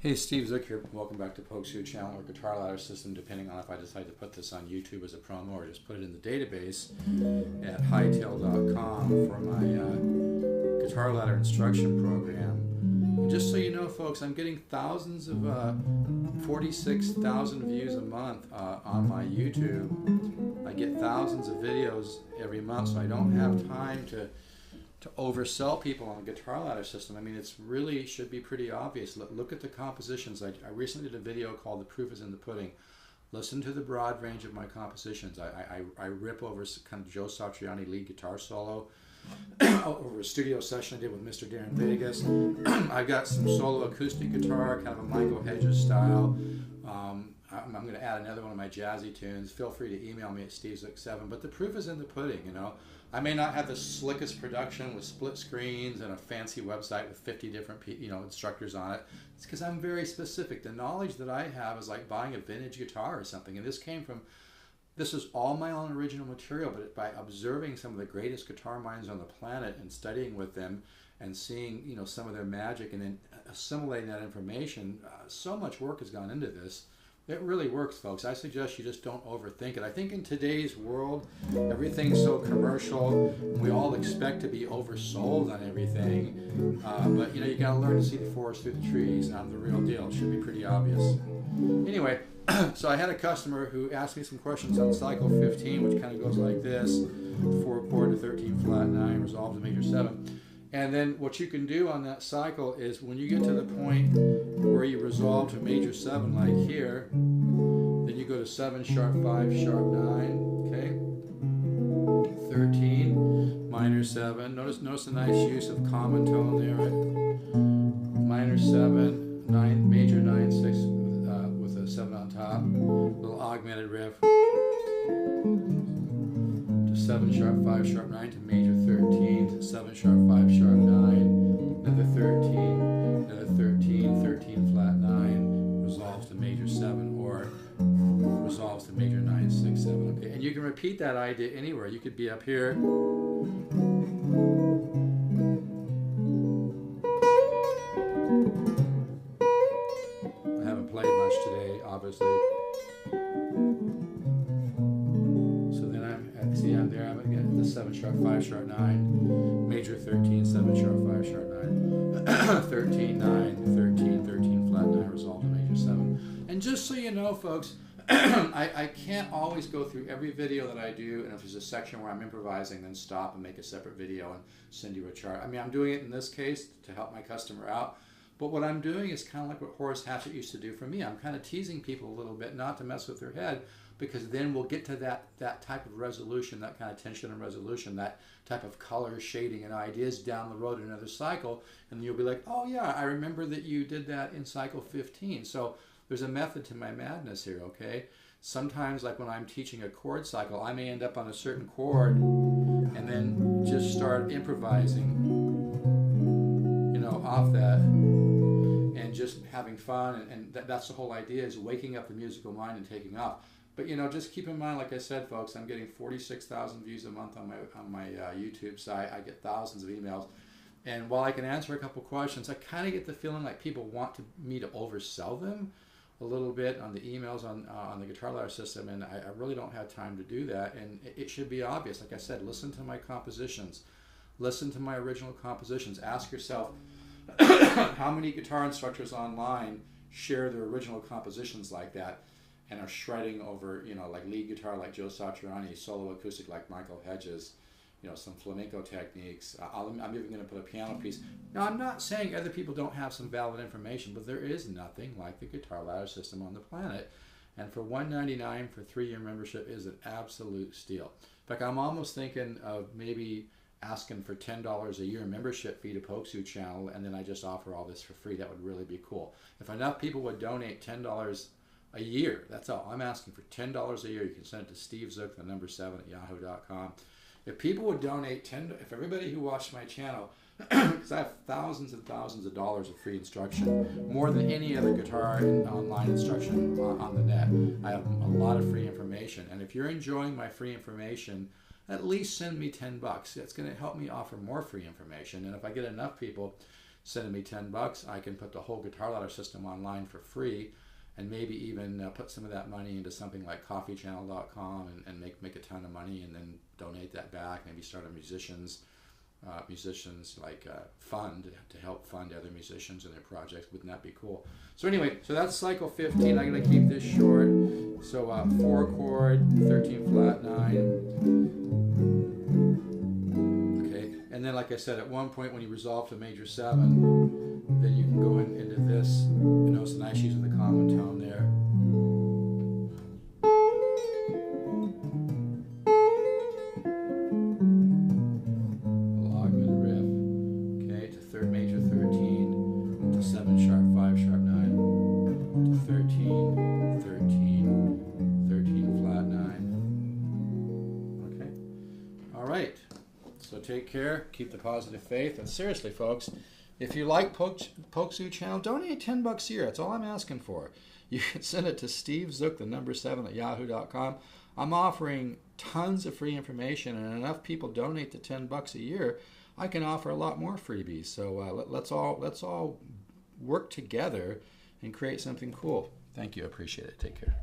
Hey, Steve Zook here. Welcome back to Pokeshoot channel or Guitar Ladder System, depending on if I decide to put this on YouTube as a promo or just put it in the database at hightail.com for my Guitar Ladder instruction program. And just so you know, folks, I'm getting thousands of 46,000 views a month on my YouTube. I get thousands of videos every month, so I don't have time to oversell people on the Guitar Ladder System. I mean, it's really should be pretty obvious. Look at the compositions. I recently did a video called "The Proof is in the Pudding." Listen to the broad range of my compositions. I rip over kind of Joe Satriani lead guitar solo over a studio session I did with Mr. Darren Vegas. I've got some solo acoustic guitar, kind of a Michael Hedges style. I'm going to add another one of my jazzy tunes. Feel free to email me at stevezook7. But the proof is in the pudding, you know. I may not have the slickest production with split screens and a fancy website with 50 different instructors on it. It's because I'm very specific. The knowledge that I have is like buying a vintage guitar or something. And this is all my own original material, but by observing some of the greatest guitar minds on the planet and studying with them and seeing some of their magic and then assimilating that information, so much work has gone into this. It really works, folks. I suggest you just don't overthink it. I think in today's world, everything's so commercial. We all expect to be oversold on everything. But you got to learn to see the forest through the trees, and I'm the real deal. It should be pretty obvious. Anyway, so I had a customer who asked me some questions on cycle 15, which kind of goes like this: 4 chord to 13 flat 9, resolved to major 7. And then what you can do on that cycle is when you get to the point where you resolve to major 7 like here, then you go to 7 sharp 5 sharp 9, okay? 13, minor 7. Notice the nice use of common tone there, right? Minor 7, 9, major 9 6 with a 7 on top. Little augmented riff. 7 sharp 5 sharp 9 to major 13 to 7 sharp 5 sharp 9, another 13, another 13, 13 flat 9, resolves to major 7 or resolves to major 9 6 7. Okay, and you can repeat that idea anywhere. You could be up here. I haven't played much today, obviously. See, I'm there. I'm again at the 7 sharp 5 sharp 9, major 13, 7 sharp 5 sharp 9, 13 9, 13 13 flat 9, resolved to major 7. And just so you know, folks, I can't always go through every video that I do, and if there's a section where I'm improvising, then stop and make a separate video and send you a chart. I mean, I'm doing it in this case to help my customer out. But what I'm doing is kind of like what Horace Hatchett used to do for me. I'm kind of teasing people a little bit, not to mess with their head, because then we'll get to that type of resolution, that kind of tension and resolution, that type of color, shading, and ideas down the road in another cycle, and you'll be like, oh yeah, I remember that you did that in cycle 15. So there's a method to my madness here, okay? Sometimes, like when I'm teaching a chord cycle, I may end up on a certain chord and then just start improvising, off that, and just having fun, and that's the whole idea, is waking up the musical mind and taking off. But just keep in mind, like I said, folks, I'm getting 46,000 views a month on my YouTube site. I get thousands of emails, and while I can answer a couple questions, I kind of get the feeling like people want me to oversell them a little bit on the emails on the Guitar Ladder System, and I really don't have time to do that. And it should be obvious. Like I said, listen to my compositions, listen to my original compositions. Ask yourself, how many guitar instructors online share their original compositions like that and are shredding over, like lead guitar like Joe Satriani, solo acoustic like Michael Hedges, some flamenco techniques. I'm even going to put a piano piece. Now, I'm not saying other people don't have some valid information, but there is nothing like the Guitar Ladder System on the planet. And for $199 for 3-year membership is an absolute steal. In fact, I'm almost thinking of maybe asking for $10 a year membership fee to Pokeshoot channel, and then I just offer all this for free. That would really be cool. If enough people would donate $10 a year, that's all. I'm asking for $10 a year. You can send it to stevezook, the number 7 at yahoo.com. If people would donate if everybody who watched my channel, because I have thousands and thousands of dollars of free instruction, more than any other guitar and online instruction on the net. I have a lot of free information, and if you're enjoying my free information, at least send me $10. That's going to help me offer more free information. And if I get enough people, sending me $10, I can put the whole Guitar Ladder system online for free, and maybe even put some of that money into something like coffeechannel.com and make a ton of money, and then donate that back. Maybe start a musicians like fund to help fund other musicians and their projects. Wouldn't that be cool? So anyway, so that's cycle 15. I'm going to keep this short. So 4 chord, 13 flat 9. Okay, and then like I said, at one point when you resolve to major 7, then you can go into this. You know, it's nice using the common tone there. Take care, keep the positive faith, and seriously, folks, if you like Polkzoo channel, donate $10 a year. That's all I'm asking for. You can send it to stevezook, the number 7 at yahoo.com. I'm offering tons of free information, and enough people donate the $10 a year, I can offer a lot more freebies. So let's all work together and create something cool. Thank you. I appreciate it. Take care.